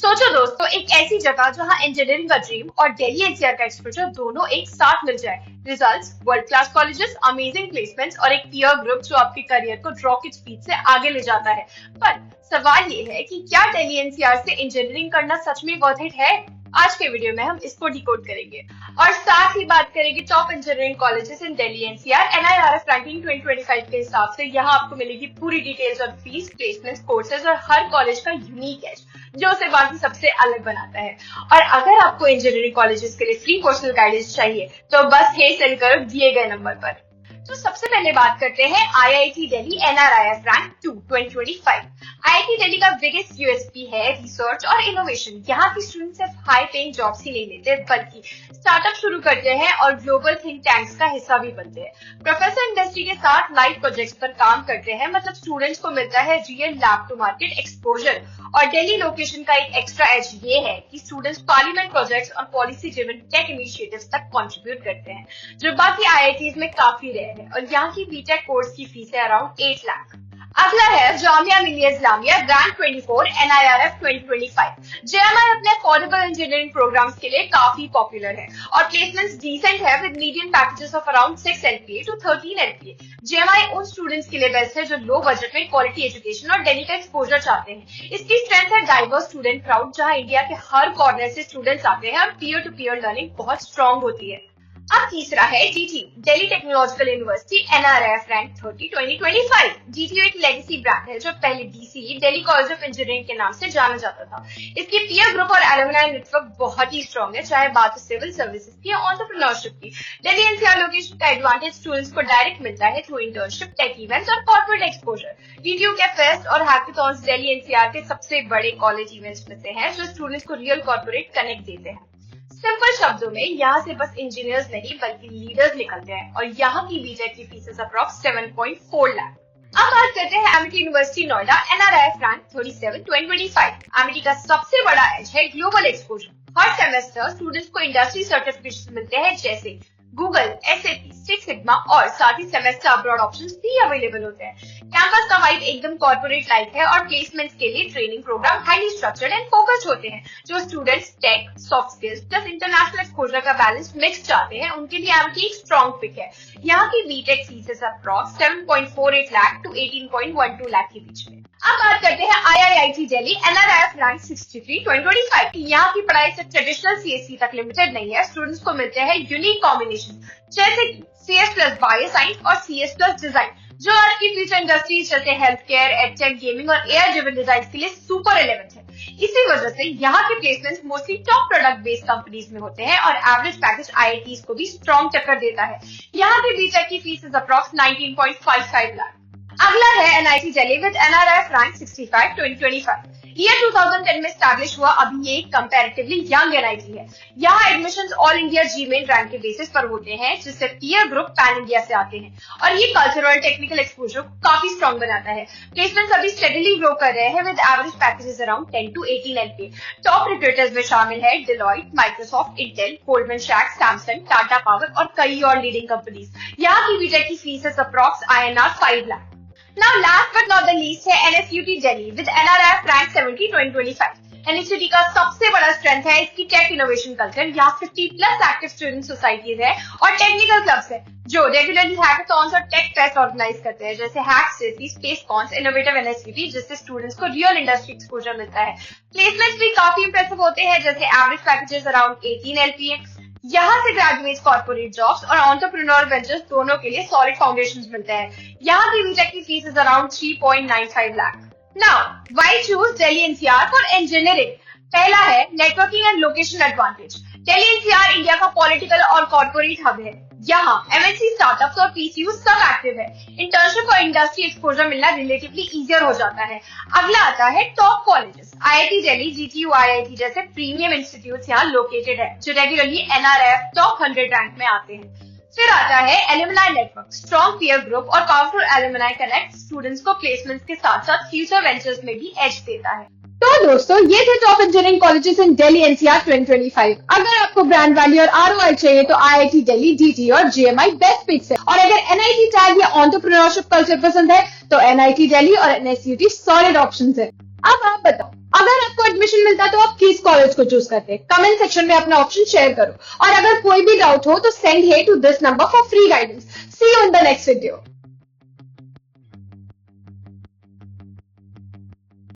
सोचो दोस्तों, एक ऐसी जगह जहां इंजीनियरिंग का ड्रीम और दिल्ली एनसीआर का एक्सपोजर दोनों एक साथ मिल जाए। Results, world class colleges, amazing placements और एक पीयर ग्रुप जो आपके करियर को रॉकेट स्पीड से आगे ले जाता है। पर सवाल ये है कि क्या दिल्ली एनसीआर से इंजीनियरिंग करना सच में वर्थ इट है? आज के वीडियो में हम इसको डिकोड करेंगे और साथ ही बात करेंगे top engineering colleges in Delhi NCR NIRF ranking 2025 के हिसाब से। यहाँ आपको मिलेगी पूरी डिटेल्स और फीस, प्लेसमेंट्स, कोर्सेज और हर कॉलेज का यूनिक एज जो उसे बाकी सबसे अलग बनाता है। और अगर आपको इंजीनियरिंग कॉलेजेस के लिए फ्री पर्सनल गाइडेंस चाहिए तो बस हे सेंड करो दिए गए नंबर पर। तो सबसे पहले बात करते हैं IIT Delhi NRIF rank 2 2025। IIT Delhi का बिगेस्ट यूएसपी है रिसर्च और इनोवेशन। यहाँ की स्टूडेंट सिर्फ हाई पेइंग जॉब्स ही नहीं लेते बल्कि स्टार्टअप शुरू करते हैं और ग्लोबल थिंक टैंक्स का हिस्सा भी बनते हैं। प्रोफेसर इंडस्ट्री के साथ लाइव प्रोजेक्ट्स पर काम करते हैं, मतलब स्टूडेंट्स को मिलता है real lab to market exposure. और दिल्ली लोकेशन का एक एक्स्ट्रा एज ये है कि स्टूडेंट्स पार्लियामेंट प्रोजेक्ट्स और पॉलिसी ड्रिवन टेक इनिशिएटिव्स तक कंट्रीब्यूट करते हैं, जो बाकी आईआईटीज में काफी रेयर है। और यहाँ की बीटेक कोर्स की फीस है अराउंड 8 लाख। अगला है Jamia Millia Islamia rank 24 NIRF 2025। JMI अपने अफोर्डेबल इंजीनियरिंग प्रोग्राम्स के लिए काफी पॉपुलर है और प्लेसमेंट्स डिसेंट है with medium packages of around 6 LPA to 13 LPA. JMI उन स्टूडेंट्स के लिए बेस्ट है जो लो बजट में क्वालिटी एजुकेशन और दिल्ली का एक्सपोजर चाहते हैं। इसकी स्ट्रेंथ है डाइवर्स स्टूडेंट क्राउड, जहां इंडिया के हर कॉर्नर से स्टूडेंट्स आते हैं और पीयर टू पीयर लर्निंग बहुत स्ट्रॉन्ग होती है। अब तीसरा है DT Delhi technological university NRIF rank 30 2025। DTU एक लेगेसी ब्रांड है जो पहले DC Delhi college of engineering के नाम से जाना जाता था। इसकी पीयर ग्रुप और एलुमनाई नेटवर्क बहुत ही स्ट्रॉन्ग है, चाहे बात हो सिविल सर्विसेज की या एंटरप्रेन्योरशिप की। दिल्ली एनसीआर लोकेशन का एडवांटेज स्टूडेंट्स को डायरेक्ट मिलता है थ्रू इंटर्नशिप, टेक इवेंट्स और कॉर्पोरेट एक्सपोजर। डीटीयू के फेस्ट और हैकाथॉन्स दिल्ली एनसीआर के सबसे बड़े कॉलेज इवेंट्स में से हैं जो स्टूडेंट्स को रियल कॉर्पोरेट कनेक्ट देते हैं। सिंपल शब्दों में यहाँ से बस इंजीनियर्स नहीं बल्कि लीडर्स निकलते हैं। और यहाँ की बीटेक की फीस अप्रॉक्स 7.4 लाख। अब बात करते हैं Amity university Noida NRIF rank 37 2025। Amity का सबसे बड़ा एज है ग्लोबल एक्सपोजर। हर सेमेस्टर स्टूडेंट्स को इंडस्ट्री सर्टिफिकेट्स मिलते हैं जैसे गूगल, एसएपी, सिक्स सिग्मा और साथ ही सेमेस्टर अब्रॉड ऑप्शंस भी अवेलेबल होते हैं। कैंपस का वाइब एकदम कॉर्पोरेट लाइफ है और प्लेसमेंट्स के लिए training program highly structured and focused होते हैं। जो students tech, soft skills plus international exposure का बैलेंस मिक्स चाहते हैं उनके लिए एमिटी एक स्ट्रॉन्ग पिक है। यहाँ की BTech fees approx 7.48 lakh to 18.12 lakh के बीच में। अब बात करते हैं आईआईटी दिल्ली एनआरआईएफ रैंक 63 2025। यहाँ की पढ़ाई सिर्फ ट्रेडिशनल सीएससी तक लिमिटेड नहीं है। स्टूडेंट्स को मिलते हैं यूनिक कॉम्बिनेशन जैसे सीएस प्लस बायो साइंस और सीएस प्लस डिजाइन, जो आज की फ्यूचर इंडस्ट्रीज जैसे हेल्थ केयर, एडटेक, गेमिंग और एआई ड्रिवन डिजाइन के लिए सुपर रिलेवेंट है। इसी वजह से यहाँ के placements mostly top product based companies में होते हैं और एवरेज पैकेज आईआईटीज को भी स्ट्रॉन्ग टक्कर देता है। यहाँ की बीटेक की फीस अप्रॉक्स 19.55 लाख। अगला है NIT Delhi with NRIF rank 65 2025। Year 2010 में स्टैब्लिश हुआ, अभी ये कंपैरेटिवली यंग एनआईटी है। यहाँ admissions all India Gmail rank के बेसिस पर होते हैं, जिससे पीयर ग्रुप पैन इंडिया से आते हैं और ये कल्चरल और टेक्निकल एक्सपोजर को काफी स्ट्रॉन्ग बनाता है। प्लेसमेंट्स अभी स्टेडीली ग्रो कर रहे हैं with average packages around 10 to 18 LPA. Top recruiters में शामिल है डिलॉयट, माइक्रोसॉफ्ट, इंटेल, गोल्डमैन सैक्स, सैमसंग, टाटा पावर और कई और लीडिंग कंपनीज। यहाँ की बीटेक की fees approx INR 5 lakh. Now last but not the least है NSUT दिल्ली with NRIF rank 70 2025। NSUT का सबसे बड़ा स्ट्रेंथ है इसकी टेक इनोवेशन कल्चर। यहाँ 50 प्लस एक्टिव स्टूडेंट सोसाइटीज है और टेक्निकल क्लब्स है जो रेगुलरली हैकाथॉन्स और टेक फेस्ट ऑर्गेनाइज करते हैं जैसे हैक्स जैसी स्पेस कॉन्स, इनोवेटिव NSUT, जिससे स्टूडेंट्स को रियल इंडस्ट्री एक्सपोजर मिलता है। प्लेसमेंट्स भी काफी इंप्रेसिव होते हैं जैसे एवरेज पैकेजेस अराउंड 18 एलपीए। यहाँ से ग्रेजुएट कॉर्पोरेट जॉब्स और एंटरप्रेन्योर वेंचर्स दोनों के लिए सॉलिड फाउंडेशंस मिलते हैं। यहाँ की बीटेक की fees is around 3.95 lakh. Now why choose Delhi NCR for engineering? पहला है networking and location advantage. Delhi NCR India का पॉलिटिकल और कॉर्पोरेट हब है। यहाँ एमएनसी स्टार्टअप्स और पीसीयू सब एक्टिव है। इंटर्नशिप और इंडस्ट्री एक्सपोजर मिलना रिलेटिवली इजियर हो जाता है। अगला आता है top colleges. IIT Delhi, GTU, IIT जैसे प्रीमियम इंस्टीट्यूट्स यहाँ लोकेटेड है जो रेगुलरली एनआरआईएफ टॉप 100 रैंक में आते हैं। फिर आता है alumni network, strong peer group और पावरफुल एलुमनाई कनेक्ट स्टूडेंट्स को प्लेसमेंट्स के साथ साथ फ्यूचर वेंचर्स में भी एज देता है। तो दोस्तों, ये थे top engineering colleges in Delhi NCR 2025। अगर आपको ब्रांड वैल्यू और आरओआई चाहिए तो आईआईटी दिल्ली, डीटी और जेएमआई बेस्ट पिक्स है। और अगर एनआईटी टैग या एंटरप्रेन्योरशिप कल्चर पसंद है तो एनआईटी दिल्ली और एनएसयूटी सॉलिड ऑप्शंस है। अब आप बताओ, अगर आपको एडमिशन मिलता तो आप किस कॉलेज को चूज करते? कमेंट सेक्शन में अपना ऑप्शन शेयर करो और अगर कोई भी डाउट हो तो send hey to this number for free guidance. See you in the next video.